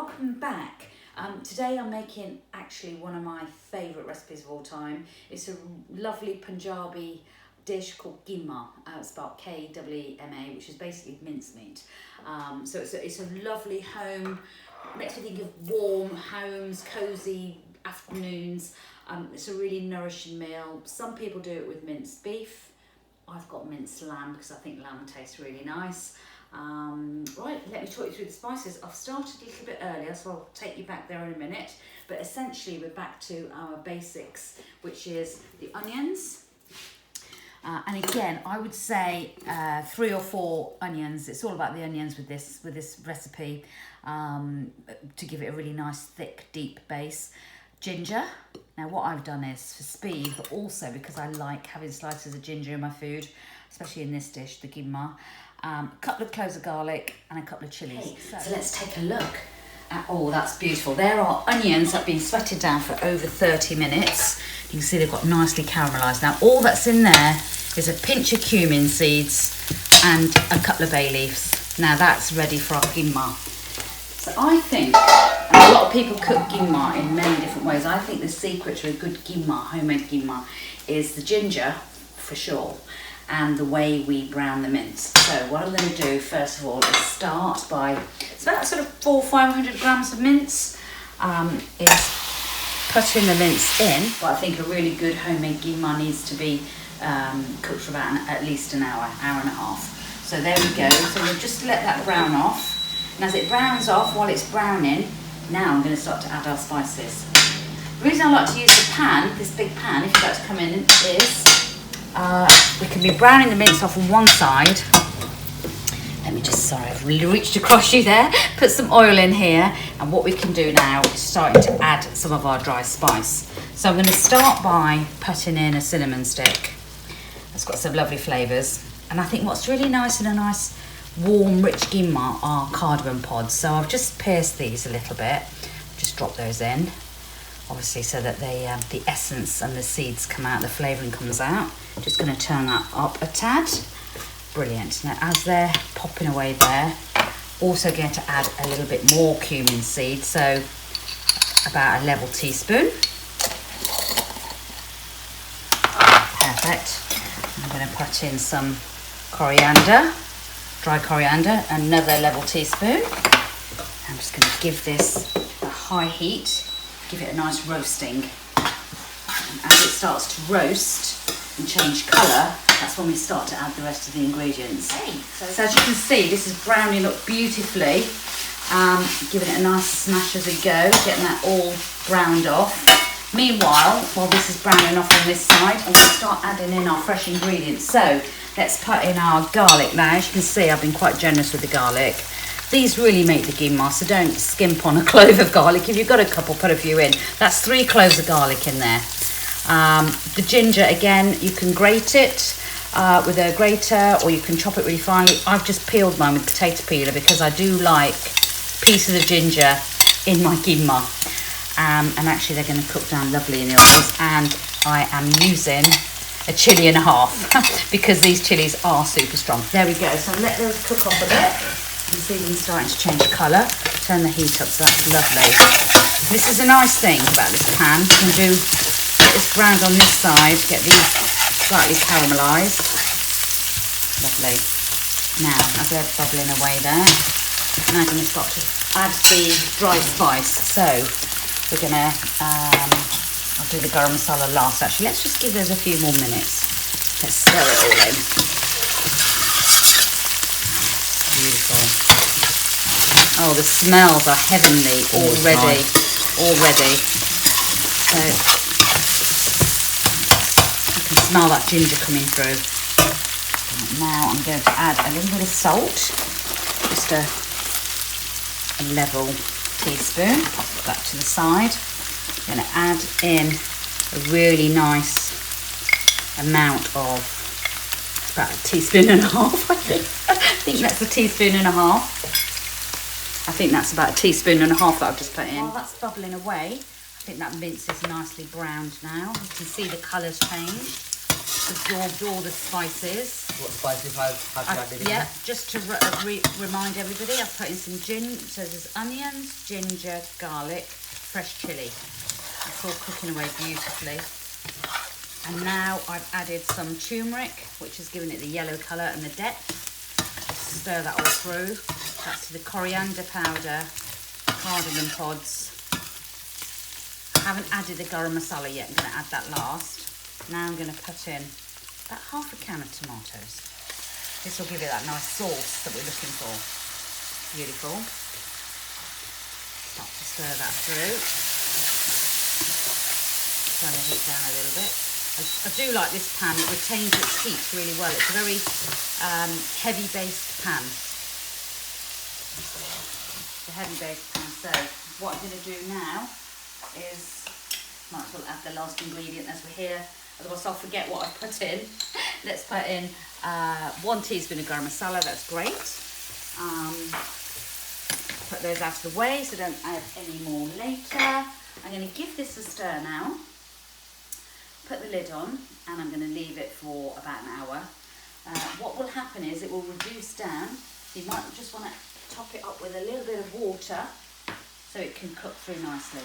welcome back. Today I'm making actually one of my favourite recipes of all time. It's a lovely Punjabi dish called Keema. It's spelled K-E-E-M-A, which is basically mincemeat. So it's a lovely home, makes me think of warm homes, cosy afternoons. It's a really nourishing meal. Some people do it with minced beef. I've got minced lamb because I think lamb tastes really nice. Right, let me talk you through the spices. I've started a little bit earlier, so I'll take you back there in a minute. But essentially, we're back to our basics, which is the onions. And again, I would say 3 or 4 onions. It's all about the onions with this recipe, to give it a really nice, thick, deep base. Ginger. Now, what I've done is for speed, but also because I like having slices of ginger in my food, especially in this dish, the Keema. A couple of cloves of garlic and a couple of chilies. Okay, so let's take a look at, oh, that's beautiful. There are onions that have been sweated down for over 30 minutes. You can see they've got nicely caramelised. Now, all that's in there is a pinch of cumin seeds and a couple of bay leaves. Now, that's ready for our Keema. So I think, and a lot of people cook Keema in many different ways. I think the secret to a good Keema, homemade Keema, is the ginger, for sure, and the way we brown the mince. So what I'm going to do first of all is start by, it's about sort of 400-500 grams of mince, is putting the mince in. But I think a really good homemade Keema needs to be cooked for about at least an hour and a half. So there we go. So we'll just let that brown off. And as it browns off, while it's browning, now I'm going to start to add our spices. The reason I like to use the pan, this big pan, if you'd like to come in, is we can be browning the mince off on one side. Let me just, sorry, I've really reached across you there. Put some oil in here, and what we can do now is starting to add some of our dry spice. So I'm going to start by putting in a cinnamon stick. It's got some lovely flavours. And I think what's really nice in a nice warm, rich Keema are cardamom pods. So I've just pierced these a little bit. Just drop those in, obviously, so that they, the essence and the seeds come out, the flavouring comes out. Just going to turn that up a tad. Brilliant. Now, as they're popping away there, also going to add a little bit more cumin seed, so about a level teaspoon. Perfect. I'm going to put in some coriander, dry coriander, another level teaspoon. I'm just going to give this a high heat, give it a nice roasting. And as it starts to roast and change colour, that's when we start to add the rest of the ingredients. Hey, so as you can see, this is browning up beautifully. Giving it a nice smash as we go, getting that all browned off. Meanwhile, while this is browning off on this side, I'm going to start adding in our fresh ingredients. So let's put in our garlic now. As you can see, I've been quite generous with the garlic. These really make the Keema, so don't skimp on a clove of garlic. If you've got a couple, put a few in. That's 3 cloves of garlic in there. The ginger, again, you can grate it with a grater, or you can chop it really finely. I've just peeled mine with a potato peeler because I do like pieces of ginger in my Keema. And actually they're going to cook down lovely in the oils. And I am using a chilli and a half because these chilies are super strong. There we go. So let those cook off a bit. You can see them starting to change colour. Turn the heat up, so that's lovely. This is a nice thing about this pan. You can do, get this browned on this side, get these slightly caramelised. Lovely. Now, as they're bubbling away there, now I'm going to start to add the dry spice. So we're going to, I'll do the garam masala last actually. Let's just give those a few more minutes. Let's stir it all in. Beautiful. Oh, the smells are heavenly already. Already. So you can smell that ginger coming through. And now I'm going to add a little bit of salt. Just a level teaspoon. I'll put that to the side. I'm going to add in a really nice amount of, it's about a teaspoon and a half, I think. I think that's a teaspoon and a half. I think that's about a teaspoon and a half that I've just put in. While that's bubbling away, I think that mince is nicely browned now. You can see the colour's changed. It's absorbed all the spices. what spices have you added in Yeah, there? just to remind everybody, I've put in some so there's onions, ginger, garlic, fresh chilli. It's all cooking away beautifully. And now I've added some turmeric, which has given it the yellow colour and the depth. Just stir that all through. That's the coriander powder, cardamom pods. I haven't added the garam masala yet, I'm going to add that last. Now I'm going to put in about half a can of tomatoes. This will give it that nice sauce that we're looking for. Beautiful. Start to stir that through. Turn the heat down a little bit. I do like this pan, it retains its heat really well. It's a very heavy based pan. It's a heavy based pan, so what I'm going to do now is, might as well add the last ingredient as we're here, otherwise I'll forget what I put in. Let's put in 1 teaspoon of garam masala, that's great. Put those out of the way so don't add any more later. I'm going to give this a stir now. Put the lid on and I'm going to leave it for about an hour. What will happen is it will reduce down. You might just want to top it up with a little bit of water so it can cook through nicely.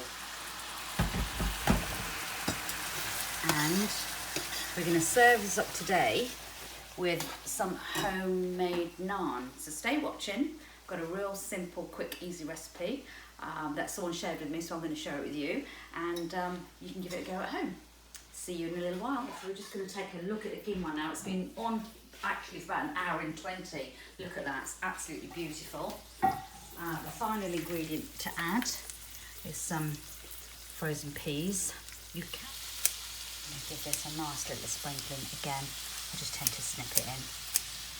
And we're going to serve this up today with some homemade naan. So stay watching. I've got a real simple, quick, easy recipe that someone shared with me, so I'm going to share it with you, and you can give it a go at home. See you in a little while. So we're just going to take a look at the keema now. It's been on actually for about an hour and 20. Look at that, it's absolutely beautiful. The final ingredient to add is some frozen peas. You can give this a nice little sprinkling again. I just tend to snip it in,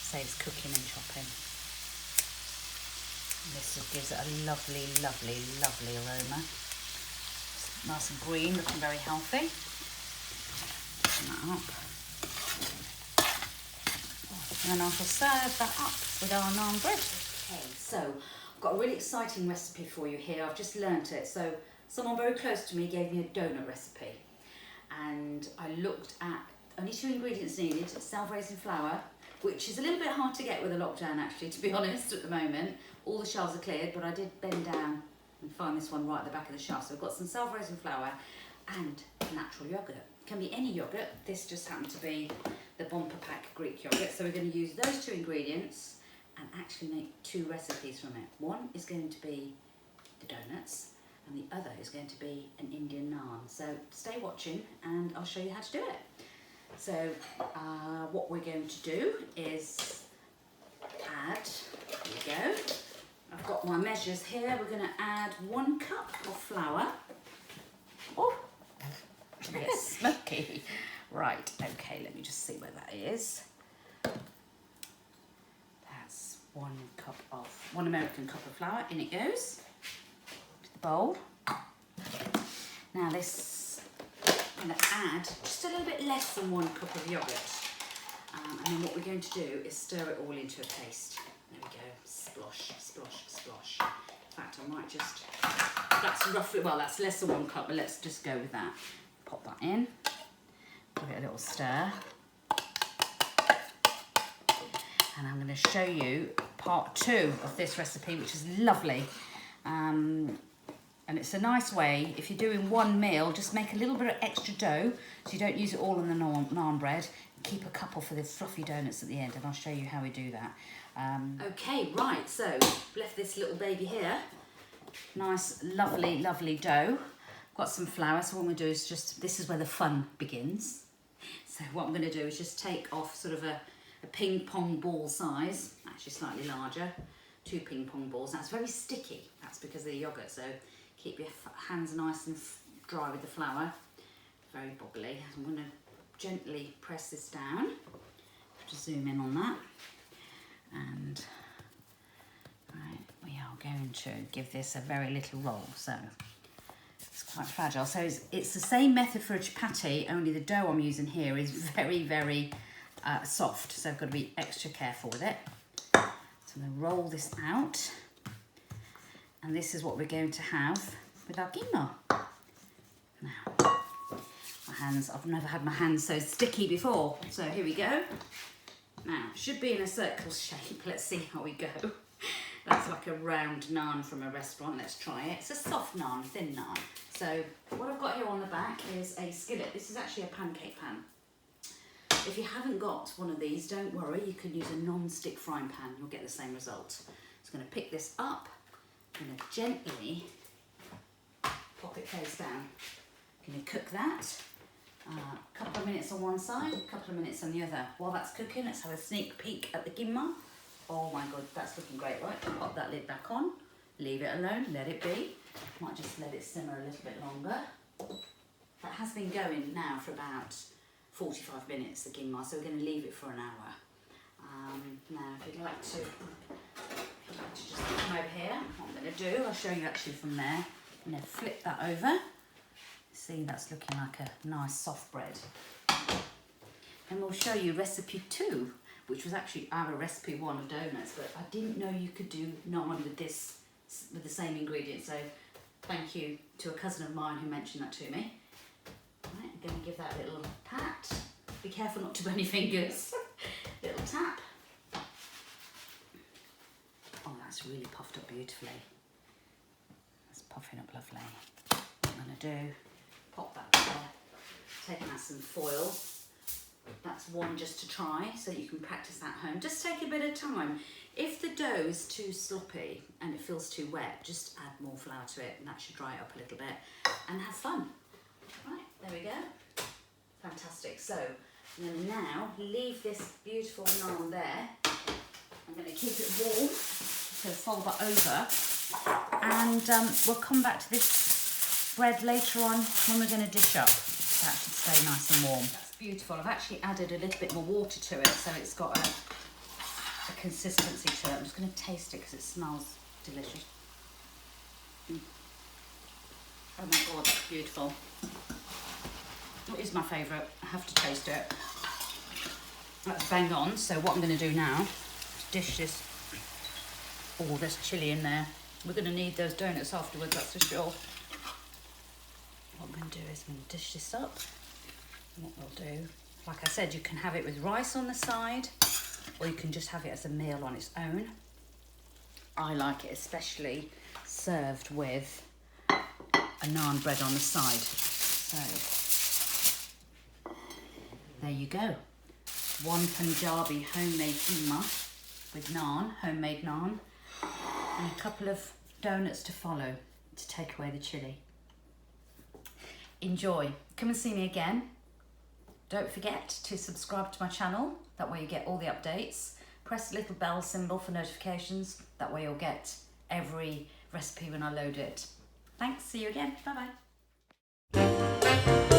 saves cooking and chopping. This just gives it a lovely, lovely, lovely aroma. It's nice and green, looking very healthy. Open that up. And then I shall serve that up with our naan bread. Okay, so I've got a really exciting recipe for you here. I've just learnt it. So someone very close to me gave me a donut recipe. And I looked at only 2 ingredients needed: self-raising flour, which is a little bit hard to get with a lockdown actually, to be honest, at the moment. All the shelves are cleared, but I did bend down and find this one right at the back of the shelf. So we've got some self-raising flour and natural yoghurt. Can be any yoghurt. This just happened to be the bumper pack Greek yoghurt. So we're going to use those 2 ingredients and actually make 2 recipes from it. One is going to be the donuts, and the other is going to be an Indian naan. So stay watching and I'll show you how to do it. So what we're going to do is add, here we go, I've got my measures here. We're going to add 1 cup of flour. Oh, it's a bit smoky. Right, okay, let me just see where that is. That's 1 American cup of flour. In it goes to the bowl. Now this, I'm going to add just a little bit less than 1 cup of yoghurt. And then what we're going to do is stir it all into a paste. There we go, splosh, splosh, splosh. In fact, I might just, that's roughly, well, that's less than 1 cup, but let's just go with that. Pop that in, give it a little stir. And I'm going to show you part 2 of this recipe, which is lovely. And it's a nice way, if you're doing 1 meal, just make a little bit of extra dough so you don't use it all on the naan bread. Keep a couple for the fluffy donuts at the end, and I'll show you how we do that. Okay, right, so left this little baby here. Nice, lovely, lovely dough. Got some flour, so what I'm going to do is just, this is where the fun begins. So what I'm going to do is just take off sort of a ping pong ball size, actually slightly larger, 2 ping pong balls. That's very sticky, that's because of the yoghurt, so keep your hands nice and dry with the flour. Very bubbly. I'm going to gently press this down. Just zoom in on that. And right, we are going to give this a very little roll. So it's quite fragile. So it's the same method for a chapati, only the dough I'm using here is very, very soft. So I've got to be extra careful with it. So I'm going to roll this out. And this is what we're going to have with our keema. Now, my hands, I've never had my hands so sticky before. So here we go. Now, it should be in a circle shape. Let's see how we go. That's like a round naan from a restaurant. Let's try it. It's a soft naan, thin naan. So what I've got here on the back is a skillet. This is actually a pancake pan. If you haven't got one of these, don't worry. You can use a non-stick frying pan. You'll get the same result. Just going to pick this up. I'm going to gently pop it face down. Going to cook that. A couple of minutes on one side, a couple of minutes on the other. While that's cooking, let's have a sneak peek at the Keema. Oh my god, that's looking great, right? Pop that lid back on, leave it alone, let it be. Might just let it simmer a little bit longer. That has been going now for about 45 minutes, the Keema, so we're going to leave it for an hour. Now, if you'd like to just come over here, what I'm going to do, I'll show you actually from there. I'm going to flip that over. See, that's looking like a nice soft bread. And we'll show you recipe 2, which was actually our recipe 1 of donuts, but I didn't know you could do naan with this, with the same ingredients. So thank you to a cousin of mine who mentioned that to me. Right, I'm going to give that a little pat. Be careful not to burn your fingers. Little tap. Oh, that's really puffed up beautifully. That's puffing up lovely. What I'm going to do, pop that there, taking out some foil. That's one just to try, so you can practice that at home. Just take a bit of time. If the dough is too sloppy and it feels too wet, just add more flour to it and that should dry it up a little bit and have fun. Right, there we go. Fantastic. So I'm going to now leave this beautiful naan there. I'm going to keep it warm, so fold that over, and we'll come back to this bread later on when we're going to dish up. That should stay nice and warm. That's beautiful. I've actually added a little bit more water to it, so it's got a consistency to it. I'm just going to taste it because it smells delicious. Oh my god, that's beautiful. It is my favourite. I have to taste it. That's bang on. So what I'm going to do now is dish this. Oh, there's chilli in there. We're going to need those donuts afterwards, that's for sure. What I'm going to do is I'm going to dish this up. And what we'll do, like I said, you can have it with rice on the side, or you can just have it as a meal on its own. I like it especially served with a naan bread on the side. So there you go. One Punjabi homemade Keema with naan, homemade naan, and a couple of donuts to follow to take away the chilli. Enjoy. Come and see me again. Don't forget to subscribe to my channel. That way you get all the updates. Press the little bell symbol for notifications. That way you'll get every recipe when I load it. Thanks. See you again. Bye bye.